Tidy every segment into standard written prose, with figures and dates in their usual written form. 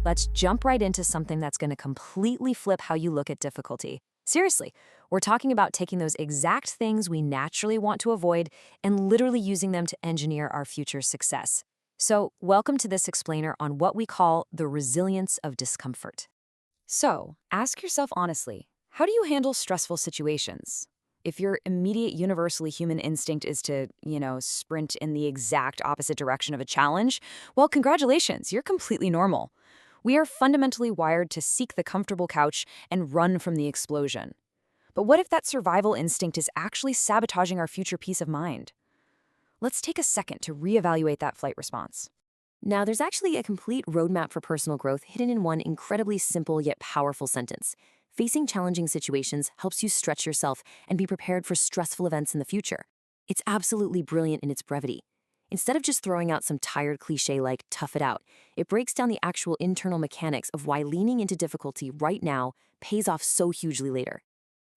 let's jump right into something that's going to completely flip how you look at difficulty. Seriously, we're talking about taking those exact things we naturally want to avoid and literally using them to engineer our future success. So, welcome to this explainer on what we call the resilience of discomfort. So, ask yourself honestly, how do you handle stressful situations? If your immediate universally human instinct is to, sprint in the exact opposite direction of a challenge, well, congratulations, you're completely normal. We are fundamentally wired to seek the comfortable couch and run from the explosion. But what if that survival instinct is actually sabotaging our future peace of mind? Let's take a second to reevaluate that flight response. Now, there's actually a complete roadmap for personal growth hidden in one incredibly simple yet powerful sentence. Facing challenging situations helps you stretch yourself and be prepared for stressful events in the future. It's absolutely brilliant in its brevity. Instead of just throwing out some tired cliche like tough it out, it breaks down the actual internal mechanics of why leaning into difficulty right now pays off so hugely later.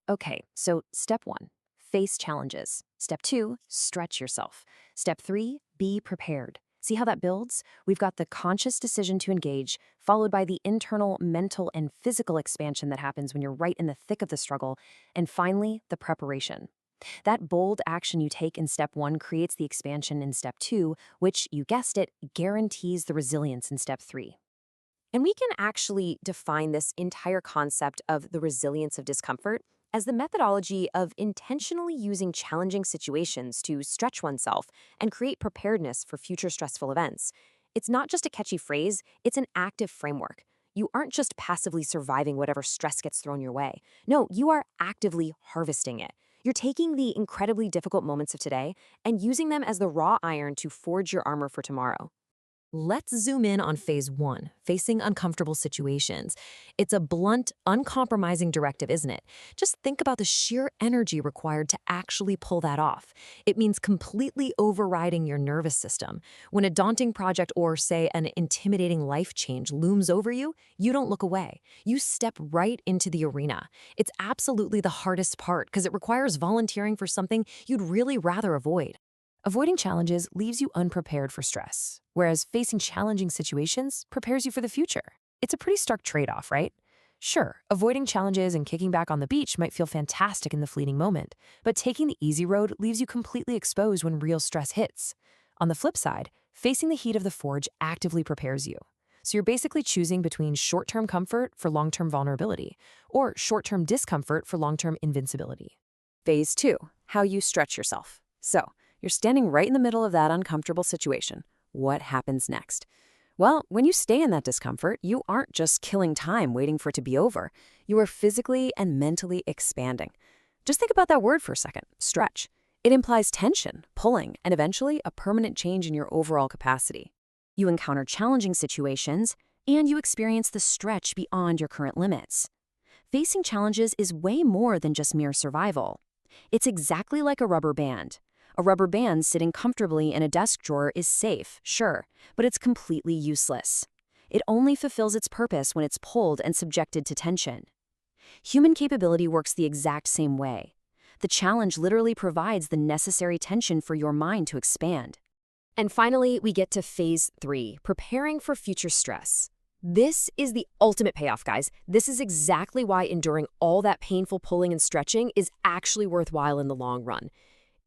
Okay, so step 1, face challenges. Step 2, stretch yourself. Step 3, be prepared. See how that builds? We've got the conscious decision to engage, followed by the internal, mental, and physical expansion that happens when you're right in the thick of the struggle, and finally, the preparation. That bold action you take in step 1 creates the expansion in step 2, which, you guessed it, guarantees the resilience in step 3. And we can actually define this entire concept of the resilience of discomfort as the methodology of intentionally using challenging situations to stretch oneself and create preparedness for future stressful events. It's not just a catchy phrase, it's an active framework. You aren't just passively surviving whatever stress gets thrown your way. No, you are actively harvesting it. You're taking the incredibly difficult moments of today and using them as the raw iron to forge your armor for tomorrow. Let's zoom in on phase 1, facing uncomfortable situations. It's a blunt, uncompromising directive, isn't it? Just think about the sheer energy required to actually pull that off. It means completely overriding your nervous system. When a daunting project or, say, an intimidating life change looms over you, you don't look away. You step right into the arena. It's absolutely the hardest part because it requires volunteering for something you'd really rather avoid. Avoiding challenges leaves you unprepared for stress, whereas facing challenging situations prepares you for the future. It's a pretty stark trade-off, right? Sure, avoiding challenges and kicking back on the beach might feel fantastic in the fleeting moment, but taking the easy road leaves you completely exposed when real stress hits. On the flip side, facing the heat of the forge actively prepares you. So you're basically choosing between short-term comfort for long-term vulnerability, or short-term discomfort for long-term invincibility. Phase 2, how you stretch yourself. So, you're standing right in the middle of that uncomfortable situation. What happens next? Well, when you stay in that discomfort, you aren't just killing time waiting for it to be over. You are physically and mentally expanding. Just think about that word for a second, stretch. It implies tension, pulling, and eventually a permanent change in your overall capacity. You encounter challenging situations, and you experience the stretch beyond your current limits. Facing challenges is way more than just mere survival. It's exactly like a rubber band. A rubber band sitting comfortably in a desk drawer is safe, sure, but it's completely useless. It only fulfills its purpose when it's pulled and subjected to tension. Human capability works the exact same way. The challenge literally provides the necessary tension for your mind to expand. And finally, we get to phase 3, preparing for future stress. This is the ultimate payoff, guys. This is exactly why enduring all that painful pulling and stretching is actually worthwhile in the long run.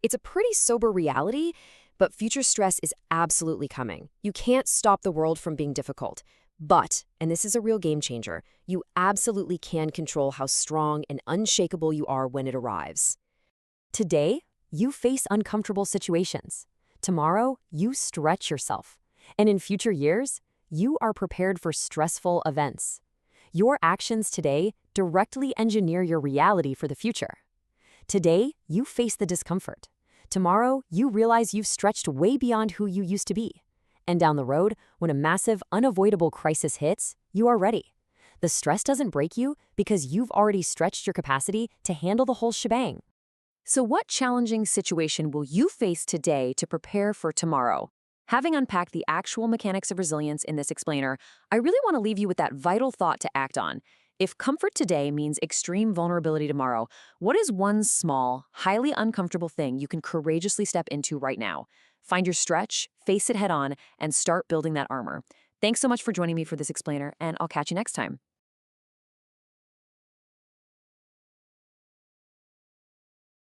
It's a pretty sober reality, but future stress is absolutely coming. You can't stop the world from being difficult. But, and this is a real game changer, you absolutely can control how strong and unshakable you are when it arrives. Today, you face uncomfortable situations. Tomorrow, you stretch yourself. And in future years, you are prepared for stressful events. Your actions today directly engineer your reality for the future. Today, you face the discomfort. Tomorrow, you realize you've stretched way beyond who you used to be. And down the road, when a massive, unavoidable crisis hits, you are ready. The stress doesn't break you because you've already stretched your capacity to handle the whole shebang. So what challenging situation will you face today to prepare for tomorrow? Having unpacked the actual mechanics of resilience in this explainer, I really want to leave you with that vital thought to act on. If comfort today means extreme vulnerability tomorrow, what is one small, highly uncomfortable thing you can courageously step into right now? Find your stretch, face it head on, and start building that armor. Thanks so much for joining me for this explainer, and I'll catch you next time.